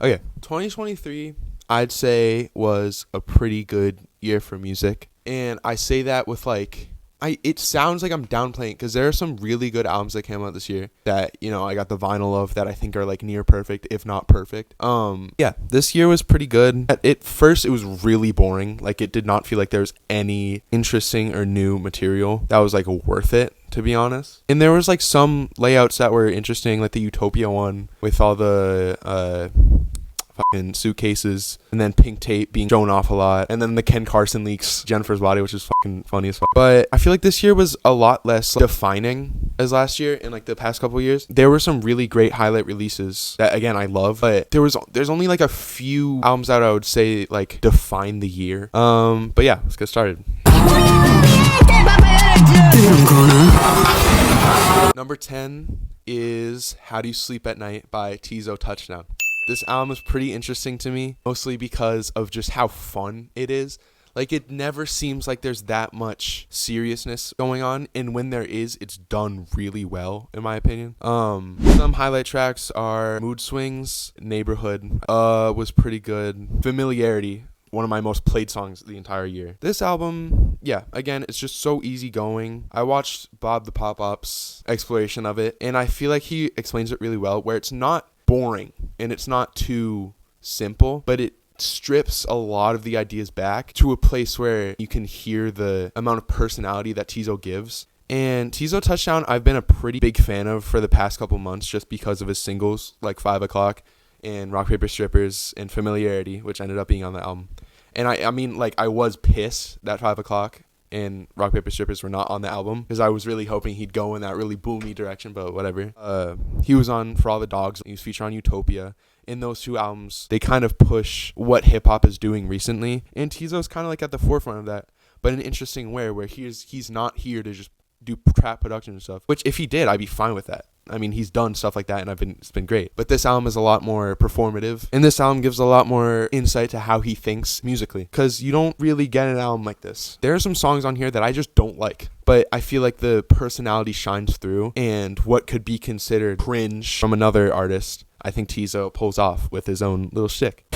Okay, 2023, I'd say, was a pretty good year for music. And I say that with like, it sounds like I'm downplaying because there are some really good albums that came out this year that, I got the vinyl of that I think are like near perfect, if not perfect. Yeah, this year was pretty good. At first, it was really boring. Like, it did not feel like there was any interesting or new material that was like worth it, to be honest. And there was like some layouts that were interesting, like the Utopia one with all the fucking suitcases, and then pink tape being shown off a lot, and then the Ken Carson leaks Jennifer's body, which is fucking funny as fuck. But I feel like this year was a lot less defining as last year. In like the past couple of years, there were some really great highlight releases that, again, I love, but there's only like a few albums that I would say like define the year. But yeah, let's get started. Number 10 is How Do You Sleep at Night by Teezo Touchdown. This album is pretty interesting to me, mostly because of just how fun it is. Like, it never seems like there's that much seriousness going on, and when there is, it's done really well, in my opinion. Some highlight tracks are Mood Swings, Neighborhood, was pretty good. Familiarity, one of my most played songs the entire year. This album, yeah, again, it's just so easygoing. I watched Bob the Pop-Up's exploration of it, and I feel like he explains it really well, where it's not boring and it's not too simple, but it strips a lot of the ideas back to a place where you can hear the amount of personality that Teezo gives. And Teezo Touchdown, I've been a pretty big fan of for the past couple months just because of his singles like 5 O'Clock and Rock Paper Strippers and Familiarity, which ended up being on the album. And I mean, like, I was pissed that 5 O'Clock and Rock Paper Strippers were not on the album because I was really hoping he'd go in that really boomy direction, but whatever. He was on For All the Dogs. He was featured on Utopia. In those two albums, they kind of push what hip-hop is doing recently, and Teezo's kind of like at the forefront of that, but in an interesting way where he's not here to just do trap production and stuff, which if he did, I'd be fine with that. I mean, he's done stuff like that, and it's been great. But this album is a lot more performative, and this album gives a lot more insight to how he thinks musically, because you don't really get an album like this. There are some songs on here that I just don't like, but I feel like the personality shines through, and what could be considered cringe from another artist, I think Teezo pulls off with his own little shtick.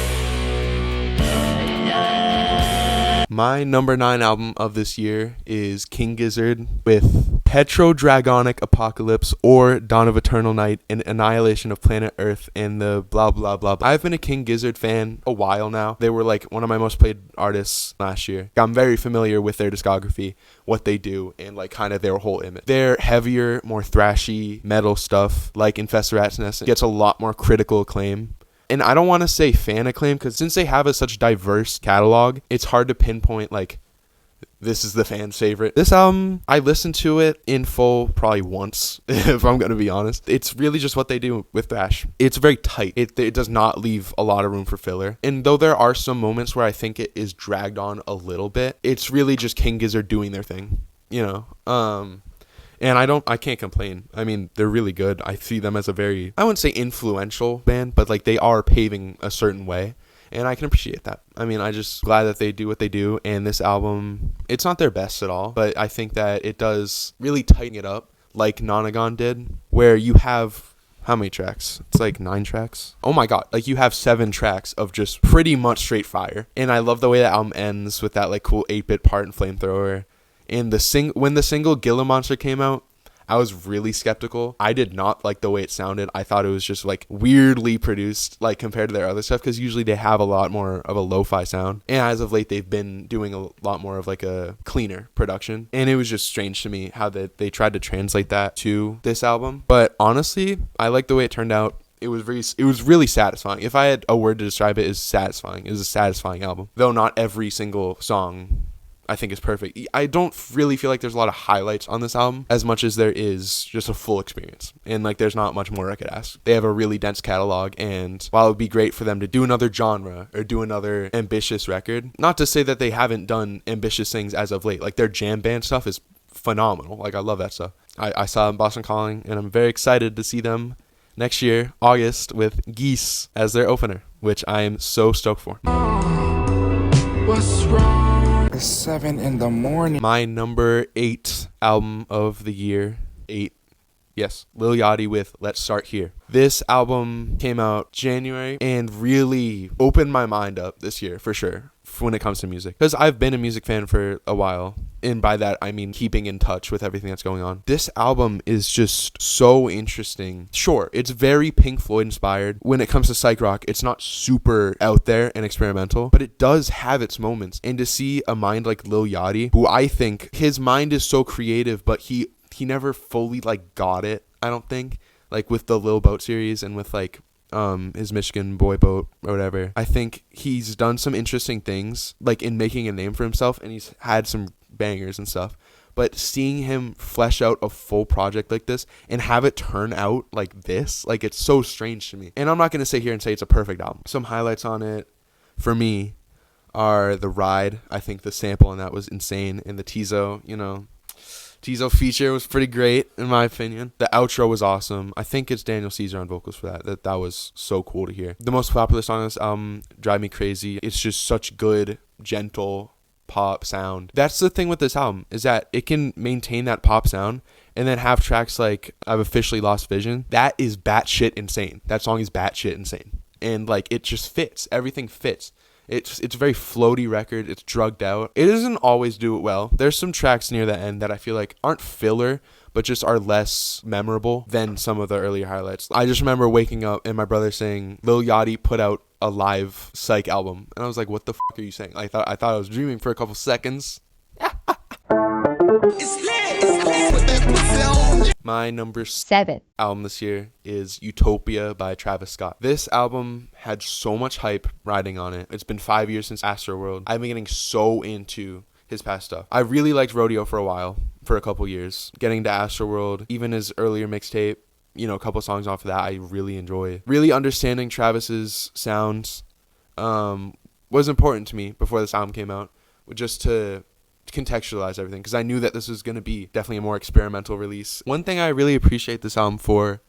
My number 9 album of this year is King Gizzard with Petrodragonic Apocalypse or Dawn of Eternal Night and Annihilation of Planet Earth and the blah blah blah. I've been a King Gizzard fan a while now. They were like one of my most played artists last year. I'm very familiar with their discography, what they do, and like kind of their whole image. Their heavier, more thrashy metal stuff like Infest the Rat's Nest gets a lot more critical acclaim. And I don't want to say fan acclaim because since they have such diverse catalog, it's hard to pinpoint like this is the fan's favorite. This album, I listened to it in full probably once, if I'm going to be honest. It's really just what they do with thrash. It's very tight. It does not leave a lot of room for filler. And though there are some moments where I think it is dragged on a little bit, it's really just King Gizzard doing their thing, And I can't complain. I mean, they're really good. I see them as a very, I wouldn't say influential band, but like they are paving a certain way. And I can appreciate that. I mean, I'm just glad that they do what they do. And this album, it's not their best at all, but I think that it does really tighten it up like Nonagon did, where you have, how many tracks? It's like 9 tracks. Oh my God. Like you have 7 tracks of just pretty much straight fire. And I love the way the album ends with that like cool 8-bit part and Flamethrower. And when the single Gila Monster came out, I was really skeptical. I did not like the way it sounded. I thought it was just like weirdly produced, like compared to their other stuff, because usually they have a lot more of a lo-fi sound. And as of late, they've been doing a lot more of like a cleaner production. And it was just strange to me how they tried to translate that to this album. But honestly, I like the way it turned out. It was really satisfying. If I had a word to describe it, it's satisfying. It was a satisfying album. Though not every single song I think is perfect. I don't really feel like there's a lot of highlights on this album as much as there is just a full experience. And like there's not much more I could ask. They have a really dense catalog, and while it would be great for them to do another genre or do another ambitious record, not to say that they haven't done ambitious things as of late. Like their jam band stuff is phenomenal. Like I love that stuff. I saw them Boston Calling, and I'm very excited to see them next year, August, with Geese as their opener, which I am so stoked for. What's wrong? It's 7 in the morning. My number 8 album of the year, 8 Yes, Lil Yachty with Let's Start Here. This album came out January and really opened my mind up this year for sure when it comes to music. Because I've been a music fan for a while. And by that, I mean keeping in touch with everything that's going on. This album is just so interesting. Sure, it's very Pink Floyd inspired. When it comes to psych rock, it's not super out there and experimental, but it does have its moments. And to see a mind like Lil Yachty, who I think his mind is so creative, but he never fully like got it, I don't think, like with the Lil Boat series and with like his Michigan boy boat or whatever. I think he's done some interesting things like in making a name for himself, and he's had some bangers and stuff. But seeing him flesh out a full project like this and have it turn out like this, like it's so strange to me. And I'm not going to sit here and say it's a perfect album. Some highlights on it for me are the Ride. I think the sample on that was insane, and the teezo, teezo feature was pretty great in my opinion. The outro was awesome. I think it's Daniel Caesar on vocals for that. That was so cool to hear. The most popular song on this album, Drive Me Crazy. It's just such good, gentle pop sound. That's the thing with this album, is that it can maintain that pop sound and then have tracks like I've Officially Lost Vision. That is batshit insane. That song is batshit insane. And like it just fits. Everything fits. It's a very floaty record. It's drugged out. It doesn't always do it well. There's some tracks near the end that I feel like aren't filler, but just are less memorable than some of the earlier highlights. I just remember waking up and my brother saying Lil Yachty put out a live psych album, and I was like, what the fuck are you saying? I thought I was dreaming for a couple seconds. My number 7 album this year is Utopia by Travis Scott. This album had so much hype riding on it. It's been 5 years since Astroworld. I've been getting so into his past stuff. I really liked Rodeo for a while, for a couple years. Getting to Astroworld, even his earlier mixtape, a couple songs off of that I really enjoy. Really understanding Travis's sounds was important to me before this album came out, just to contextualize everything, because I knew that this was going to be definitely a more experimental release. One thing I really appreciate this album for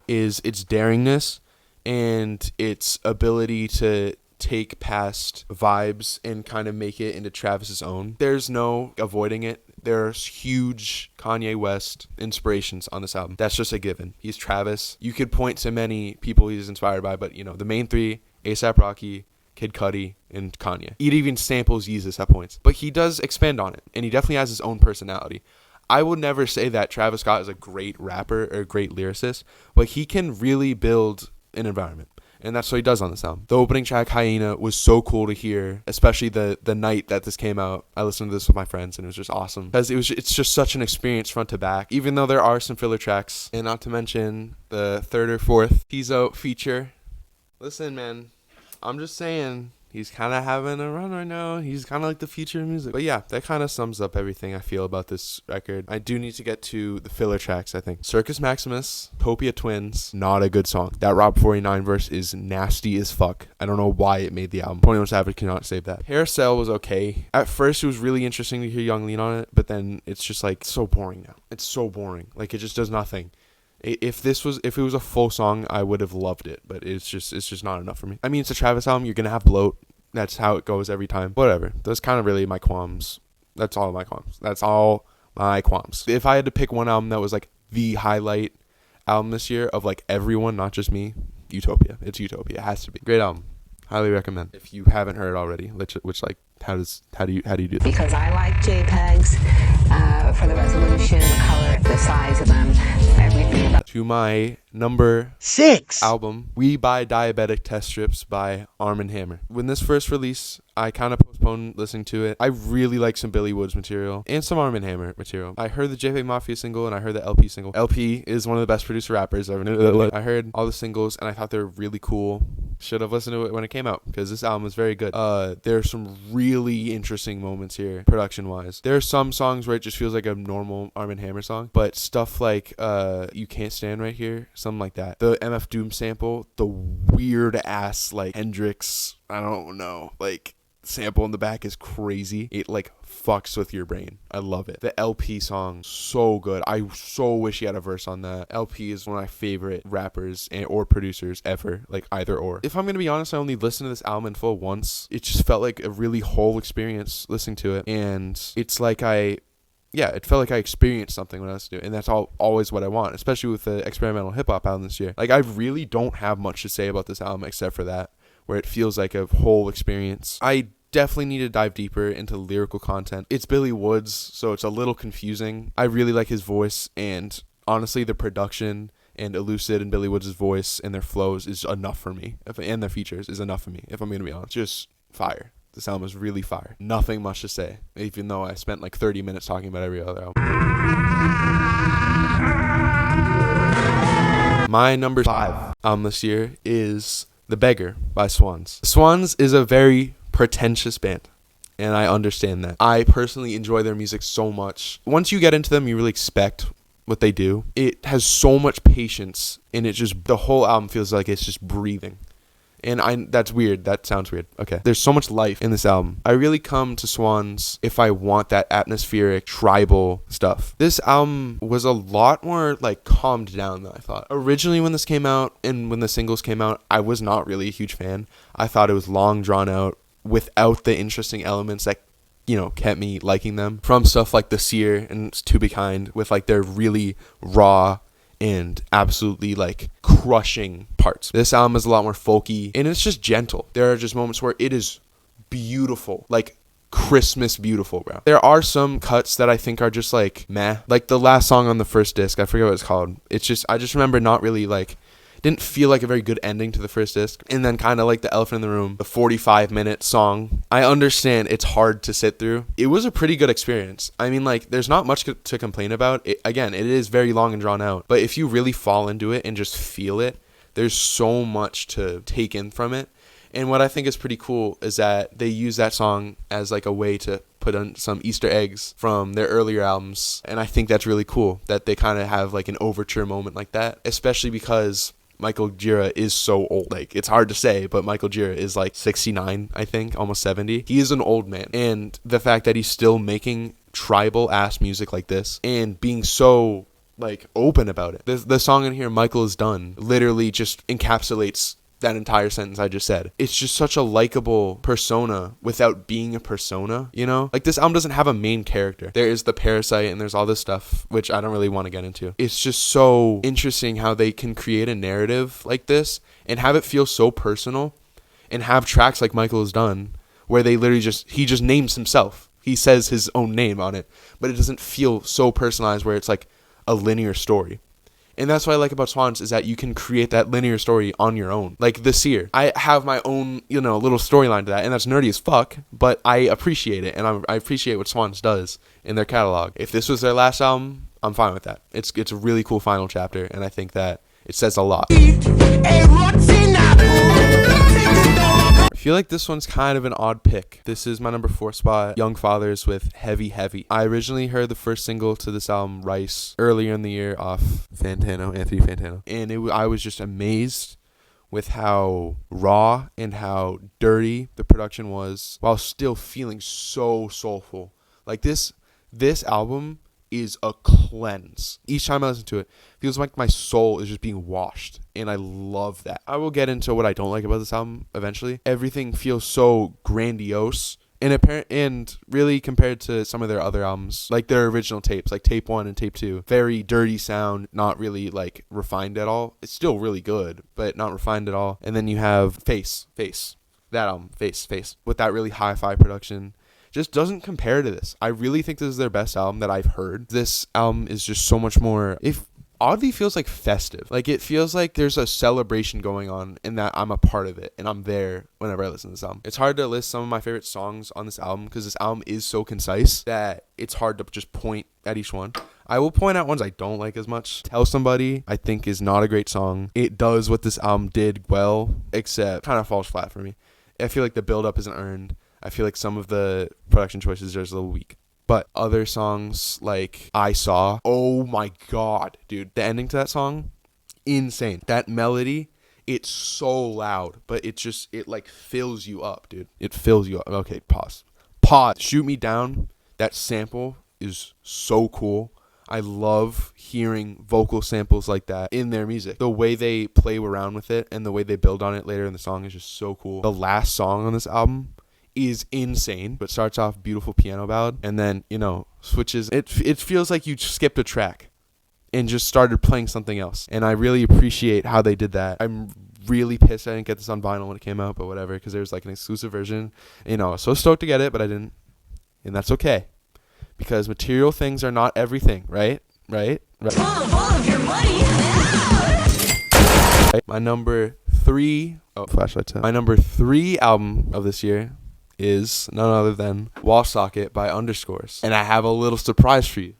is its daringness and its ability to take past vibes and kind of make it into Travis's own. There's no avoiding it. There's huge Kanye West inspirations on this album. That's just a given. He's Travis. You could point to many people he's inspired by, but the main three, A$AP Rocky, Kid Cudi, and Kanye. It even samples Yeezus at points. But he does expand on it, and he definitely has his own personality. I would never say that Travis Scott is a great rapper or a great lyricist, but he can really build an environment. And that's what he does on this album. The opening track, Hyena, was so cool to hear, especially the night that this came out. I listened to this with my friends, and it was just awesome. Because it's just such an experience front to back, even though there are some filler tracks. And not to mention the third or fourth teezo feature. Listen, man, I'm just saying, he's kind of having a run right now. He's kind of like the future of music. But yeah, that kind of sums up everything I feel about this record. I do need to get to the filler tracks, I think. Circus Maximus, Topia Twins, not a good song. That Rob 49 verse is nasty as fuck. I don't know why it made the album. 21 Savage cannot save that. Carousel was okay. At first, it was really interesting to hear Young Lean on it, but then it's just like so boring now. It's so boring. Like it just does nothing. If it was a full song, I would have loved it, but it's just not enough for me. I mean, it's a Travis album. You're gonna have bloat. That's how it goes every time. Whatever. That's kind of really my qualms. That's all my qualms. If I had to pick one album that was like the highlight album this year of like everyone, not just me, Utopia. It's Utopia. It has to be. Great album. Highly recommend. If you haven't heard it already, which like how do you do that? Because I like JPEGs for the resolution, the color, the size of them, everything about. To my number 6 album, We Buy Diabetic Test Strips by arm+hammer. When this first released, I kind of postponed listening to it. I really like some Billy Woods material and some arm+hammer material. I heard the JPEG Mafia single and I heard the LP single. LP is one of the best producer rappers I've ever known. I heard all the singles and I thought they were really cool. Should have listened to it when it came out because this album is very good. There's some really interesting moments here, production-wise. There are some songs where it just feels like a normal arm+hammer song, but stuff like You Can't Stand Right Here, something like that. The MF Doom sample, the weird-ass, like, Hendrix, I don't know, like, sample in the back is crazy. It, like, fucks with your brain. I love it. The LP song, so good. I so wish he had a verse on that. LP is one of my favorite rappers or producers ever, like either or. If I'm gonna be honest, I only listened to this album in full once. It just felt like a really whole experience listening to it, and it's like I yeah, it felt like I experienced something when I was doing it, and that's always what I want, especially with the experimental hip-hop album this year. Like, I really don't have much to say about this album except for that, where it feels like a whole experience. I definitely need to dive deeper into lyrical content. It's Billy Woods, so it's a little confusing. I really like his voice, and honestly, the production and Elucid and Billy Woods' voice and their flows is enough for me, and their features is enough for me, if I'm going to be honest. Just fire. This album is really fire. Nothing much to say, even though I spent like 30 minutes talking about every other album. My number 5 album this year is The Beggar by Swans. Swans is a very pretentious band, and I understand that. I personally enjoy their music so much. Once you get into them, you really expect what they do. It has so much patience, and the whole album feels like it's just breathing. And that's weird. That sounds weird. Okay. There's so much life in this album. I really come to Swans if I want that atmospheric, tribal stuff. This album was a lot more like calmed down than I thought. Originally when this came out and when the singles came out, I was not really a huge fan. I thought it was long drawn out without the interesting elements that, kept me liking them. From stuff like The Seer and To Be Kind, with like their really raw and absolutely like crushing parts. This album is a lot more folky, and it's just gentle. There are just moments where it is beautiful, like Christmas beautiful, bro. There are some cuts that I think are just like meh, like the last song on the first disc. I forget what it's called. I just remember not really like, didn't feel like a very good ending to the first disc. And then kind of like The Elephant in the Room, the 45-minute song. I understand it's hard to sit through. It was a pretty good experience. I mean, like, there's not much to complain about. Again, it is very long and drawn out. But if you really fall into it and just feel it, there's so much to take in from it. And what I think is pretty cool is that they use that song as like a way to put on some Easter eggs from their earlier albums. And I think that's really cool that they kind of have like an overture moment like that, especially because Michael Gira is so old. Like, it's hard to say, but Michael Gira is like 69, I think, almost 70. He is an old man. And the fact that he's still making tribal ass music like this and being so like open about it. The song in here, Michael Is Done, literally just encapsulates that entire sentence I just said. It's just such a likable persona without being a persona, Like, this album doesn't have a main character. There is the parasite and there's all this stuff, which I don't really want to get into. It's just so interesting how they can create a narrative like this and have it feel so personal, and have tracks like Michael Is Done where they literally he just names himself. He says his own name on it, but it doesn't feel so personalized where it's like a linear story. And that's what I like about Swans, is that you can create that linear story on your own. Like The Seer. I have my own, little storyline to that, and that's nerdy as fuck, but I appreciate it, and I appreciate what Swans does in their catalog. If this was their last album, I'm fine with that. It's a really cool final chapter, and I think that it says a lot. I feel like this one's kind of an odd pick. This is my number 4 spot, Young Fathers with Heavy Heavy. I originally heard the first single to this album, Rice, earlier in the year off Anthony Fantano. And I was just amazed with how raw and how dirty the production was, while still feeling so soulful. Like, this album is a cleanse. Each time I listen to it, feels like my soul is just being washed, and I love that. I will get into what I don't like about this album eventually. Everything feels so grandiose, and really compared to some of their other albums, like their original tapes, like Tape 1 and Tape 2, very dirty sound, not really like refined at all. It's still really good, but not refined at all. And then you have Face, that album, Face, with that really hi-fi production. Just doesn't compare to this. I really think this is their best album that I've heard. This album is just so much more, oddly feels like festive. Like, it feels like there's a celebration going on, and that I'm a part of it, and I'm there whenever I listen to this album. It's hard to list some of my favorite songs on this album because this album is so concise that it's hard to just point at each one. I will point out ones I don't like as much. Tell Somebody, I think, is not a great song. It does what this album did well, except kind of falls flat for me. I feel like the build-up isn't earned. I feel like some of the production choices are just a little weak. But other songs like I Saw, oh my god, dude. The ending to that song, insane. That melody, it's so loud, but it like fills you up, dude. It fills you up. Okay, pause. Shoot Me Down, that sample is so cool. I love hearing vocal samples like that in their music. The way they play around with it and the way they build on it later in the song is just so cool. The last song on this album is insane, but starts off beautiful piano ballad and then, switches. It feels like you skipped a track and just started playing something else. And I really appreciate how they did that. I'm really pissed I didn't get this on vinyl when it came out, but whatever, because there's like an exclusive version. I was so stoked to get it, but I didn't. And that's okay, because material things are not everything, right? All of your money. My number 3 album of this year is none other than Wall Socket by Underscores. And I have a little surprise for you.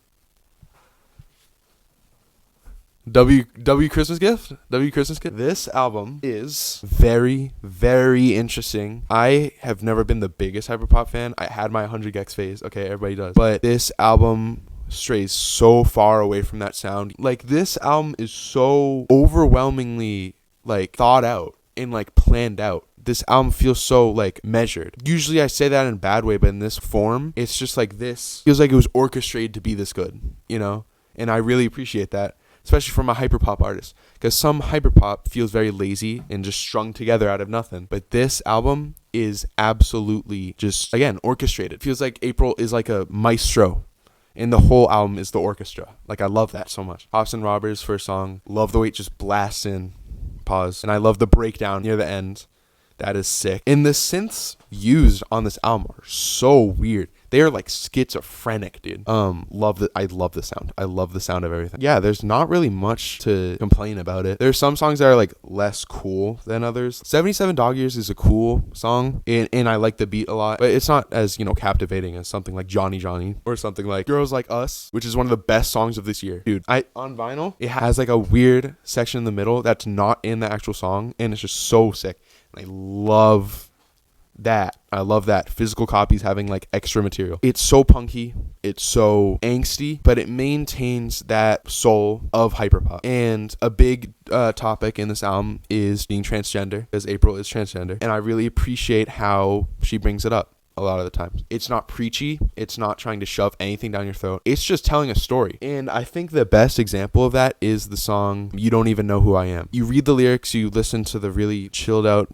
W Christmas gift? This album is very, very interesting. I have never been the biggest hyperpop fan. I had my 100 gex phase. Okay, everybody does. But this album strays so far away from that sound. Like, this album is so overwhelmingly like thought out and like planned out. This album feels so like measured. Usually I say that in a bad way, but in this form, it's just like this feels like it was orchestrated to be this good, and I really appreciate that, especially from a hyperpop artist, because some hyperpop feels very lazy and just strung together out of nothing. But this album is absolutely just, again, orchestrated. It feels like April is like a maestro, and the whole album is the orchestra. Like, I love that so much. Hops and Robbers first song. Love the way it just blasts in. Pause. And I love the breakdown near the end. That is sick. And the synths used on this album are so weird. They are like schizophrenic, dude. I love the sound. I love the sound of everything. Yeah, there's not really much to complain about it. There's some songs that are like less cool than others. 77 Dog Years is a cool song, and I like the beat a lot, but it's not as, captivating as something like Johnny Johnny or something like Girls Like Us, which is one of the best songs of this year. Dude, on vinyl, it has like a weird section in the middle that's not in the actual song, and it's just so sick. And I love that. Physical copies having like extra material. It's so punky, it's so angsty, but it maintains that soul of hyperpop. And a big topic in this album is being transgender, because April is transgender, and I really appreciate how she brings it up a lot of the times. It's not preachy. It's not trying to shove anything down your throat. It's just telling a story. And I think the best example of that is the song You Don't Even Know Who I Am. You read the lyrics, you listen to the really chilled out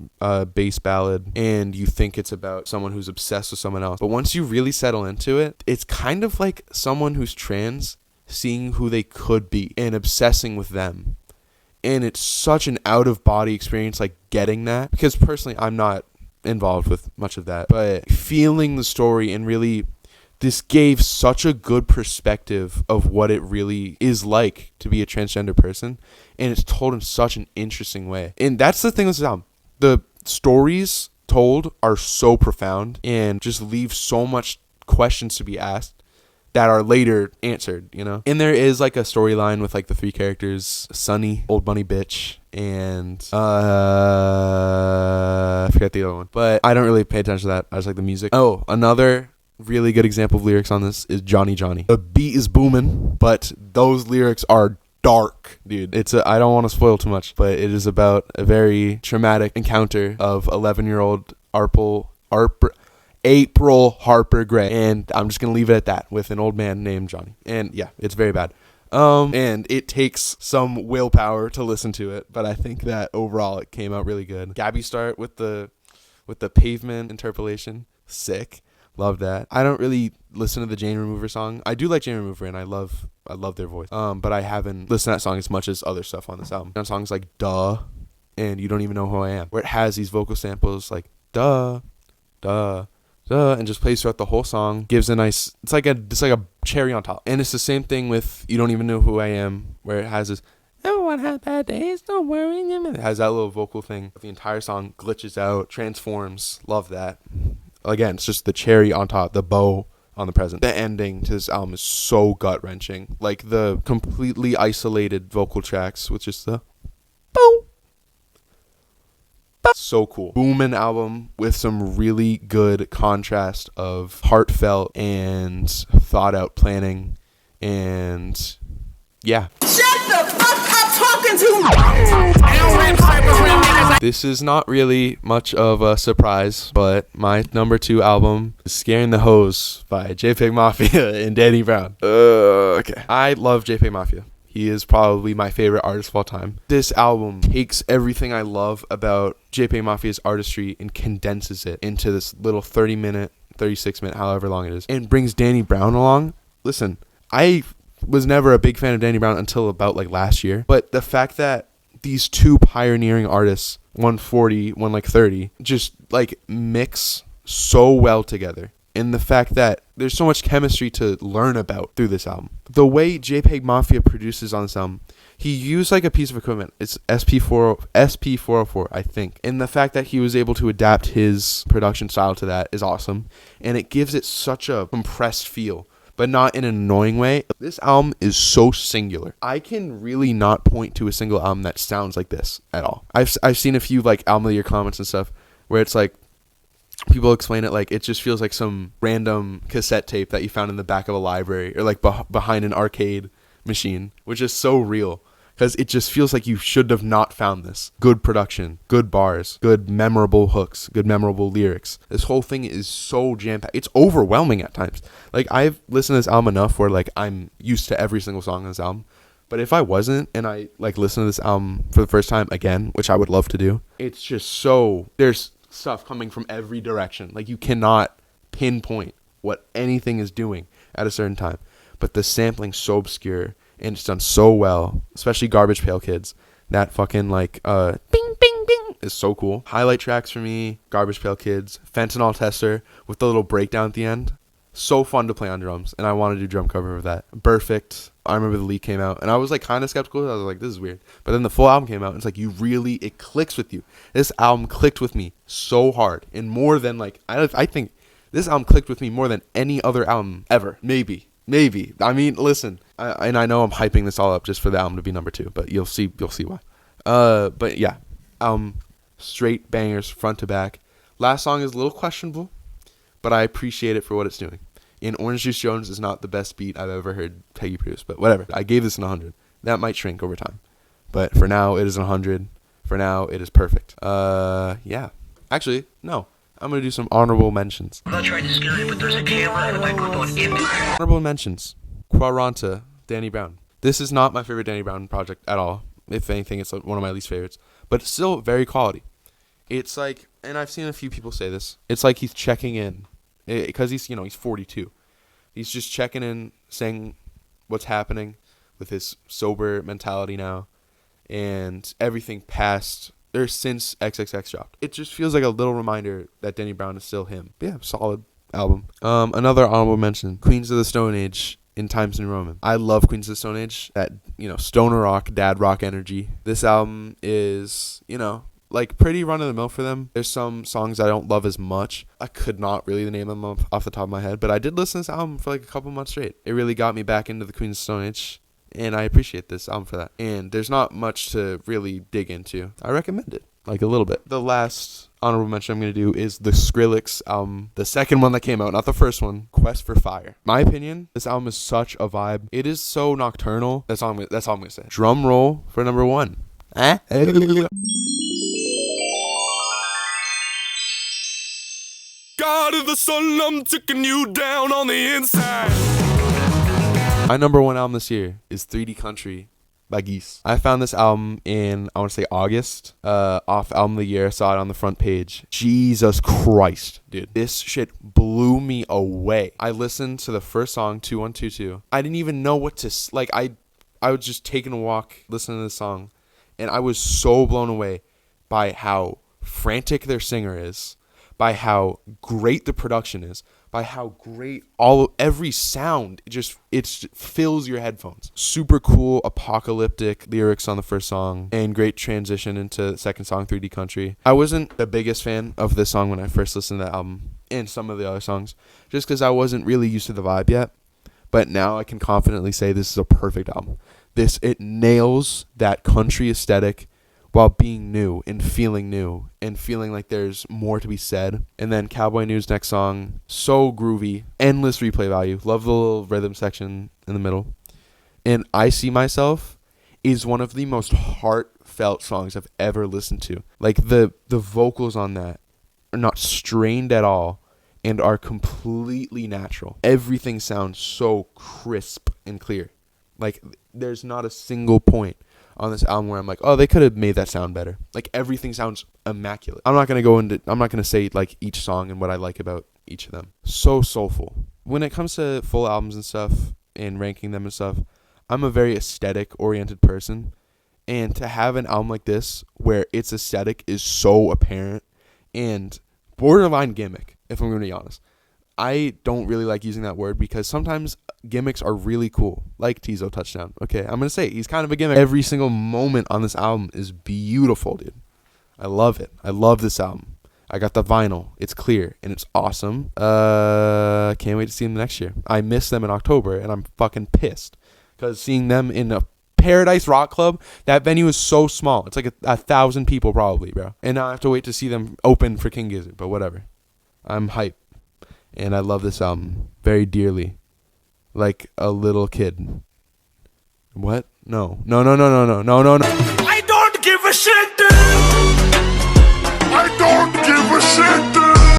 bass ballad, and you think it's about someone who's obsessed with someone else. But once you really settle into it, it's kind of like someone who's trans seeing who they could be and obsessing with them. And it's such an out-of-body experience, like getting that. Because personally, I'm not involved with much of that, but feeling the story, and really this gave such a good perspective of what it really is like to be a transgender person, and it's told in such an interesting way. And that's the thing with this album. The stories told are so profound and just leave so much questions to be asked that are later answered, And there is like a storyline with like the 3 characters, Sunny, Old Bunny Bitch, and I forget the other one. But I don't really pay attention to that. I just like the music. Oh, another really good example of lyrics on this is Johnny Johnny. The beat is booming, but those lyrics are dark, dude. I don't want to spoil too much, but it is about a very traumatic encounter of 11-year-old April Harper Gray, and I'm just gonna leave it at that, with an old man named Johnny. And yeah, it's very bad. And it takes some willpower to listen to it, but I think that overall it came out really good. Gabby start with the pavement interpolation, sick. Love that. I don't really listen to the Jane Remover song. I do like Jane Remover, and I love their voice. But I haven't listened to that song as much as other stuff on this album. On songs like Duh and You Don't Even Know Who I Am, where it has these vocal samples like duh, duh, and just plays throughout the whole song, gives a nice, it's like a cherry on top. And it's the same thing with You Don't Even Know Who I Am, where it has this, everyone has bad days, don't worry. It has that little vocal thing. The entire song glitches out, transforms. Love that. Again, it's just the cherry on top, the bow on the present. The ending to this album is so gut-wrenching. Like the completely isolated vocal tracks with just the boom. So cool. Boomin' album with some really good contrast of heartfelt and thought out planning, and yeah. Shut the fuck up talking to me! This is not really much of a surprise, but my number 2 album is Scaringthehoes by JPEG Mafia and Danny Brown. Okay. I love JPEG Mafia. He is probably my favorite artist of all time. This album takes everything I love about JPEG Mafia's artistry and condenses it into this little 30-minute, 36-minute, however long it is, and brings Danny Brown along. Listen, I was never a big fan of Danny Brown until about like last year, but the fact that these two pioneering artists, one 40, one like 30, just like mix so well together. And the fact that there's so much chemistry to learn about through this album. The way JPEG Mafia produces on this album, he used like a piece of equipment. It's SP404, I think. And the fact that he was able to adapt his production style to that is awesome. And it gives it such a compressed feel, but not in an annoying way. This album is so singular. I can really not point to a single album that sounds like this at all. I've seen a few like album of the year comments and stuff where it's like, people explain it like it just feels like some random cassette tape that you found in the back of a library or like behind an arcade machine, which is so real because it just feels like you should have not found this. Good production, good bars, good memorable hooks, good memorable lyrics. This whole thing is so jam-packed. It's overwhelming at times. Like, I've listened to this album enough where like I'm used to every single song on this album. But if I wasn't and I like listened to this album for the first time again, which I would love to do, it's just so, there's stuff coming from every direction. Like, you cannot pinpoint what anything is doing at a certain time. But the sampling's so obscure and it's done so well, especially Garbage Pail Kids. That fucking like bing bing bing is so cool. Highlight tracks for me, Garbage Pail Kids, Fentanyl Tester with the little breakdown at the end. So fun to play on drums, and I want to do drum cover of that. Perfect. I remember the leak came out, and I was like kind of skeptical. I was like, this is weird. But then the full album came out, and it's like it clicks with you. This album clicked with me so hard, and more than like, I think this album clicked with me more than any other album ever. Maybe. I mean, listen, I know I'm hyping this all up just for the album to be number 2, but you'll see why. But yeah, straight bangers front to back. Last song is a little questionable, but I appreciate it for what it's doing. And Orange Juice Jones is not the best beat I've ever heard Peggy produce, but whatever. I gave this an 100. That might shrink over time, but for now it is an 100. For now it is perfect. Yeah. Actually, no. I'm gonna do some honorable mentions. I'm not trying to scare you, but there's a camera and a microphone in there. Honorable mentions. Quaranta, Danny Brown. This is not my favorite Danny Brown project at all. If anything, it's one of my least favorites, but still very quality. It's like, and I've seen a few people say this, it's like he's checking in. Because he's 42. He's just checking in, saying what's happening with his sober mentality now. And everything past, or since XXX dropped. It just feels like a little reminder that Danny Brown is still him. But yeah, solid album. Another honorable mention, Queens of the Stone Age in Times New Roman. I love Queens of the Stone Age. That, stoner rock, dad rock energy. This album is, like pretty run of the mill for them. There's some songs I don't love as much. I could not really name them off the top of my head, but I did listen to this album for like a couple months straight. It really got me back into the Queen's Stone Age, and I appreciate this album for that. And there's not much to really dig into. I recommend it, like a little bit. The last honorable mention I'm going to do is the Skrillex album, the second one that came out, not the first one, Quest for Fire. My opinion, this album is such a vibe. It is so nocturnal. That's all I'm going to say. Drum roll for number 1. God of the sun, I'm taking you down on the inside. My number 1 album this year is 3D Country by Geese. I found this album in, I want to say August, off Album of the Year. I saw it on the front page. Jesus Christ, dude. This shit blew me away. I listened to the first song, 2122. I didn't even know what to, like, I was just taking a walk, listening to the song, and I was so blown away by how frantic their singer is, by how great the production is, by how great every sound it fills your headphones. Super cool apocalyptic lyrics on the first song and great transition into the second song, 3D Country. I wasn't the biggest fan of this song when I first listened to the album and some of the other songs, just because I wasn't really used to the vibe yet. But now I can confidently say this is a perfect album. It nails that country aesthetic while being new and feeling like there's more to be said. And then Cowboy News next song, so groovy, endless replay value. Love the little rhythm section in the middle. And I See Myself is one of the most heartfelt songs I've ever listened to. Like the vocals on that are not strained at all and are completely natural. Everything sounds so crisp and clear. Like there's not a single point on this album where I'm like, oh, they could have made that sound better. Like, everything sounds immaculate. I'm not gonna say like each song and what I like about each of them. So soulful. When it comes to full albums and stuff and ranking them and stuff, I'm a very aesthetic oriented person, and to have an album like this where its aesthetic is so apparent and borderline gimmick, if I'm gonna be honest. I don't really like using that word because sometimes gimmicks are really cool, like Teezo Touchdown. Okay, I'm going to say it. He's kind of a gimmick. Every single moment on this album is beautiful, dude. I love it. I love this album. I got the vinyl. It's clear, and it's awesome. Can't wait to see them next year. I missed them in October, and I'm fucking pissed because seeing them in a Paradise Rock Club, that venue is so small. It's like 1,000 people probably, bro. And now I have to wait to see them open for King Gizzard, but whatever. I'm hyped. And I love this album very dearly. Like a little kid. What? No. No. I don't give a shit, dude. I don't give a shit,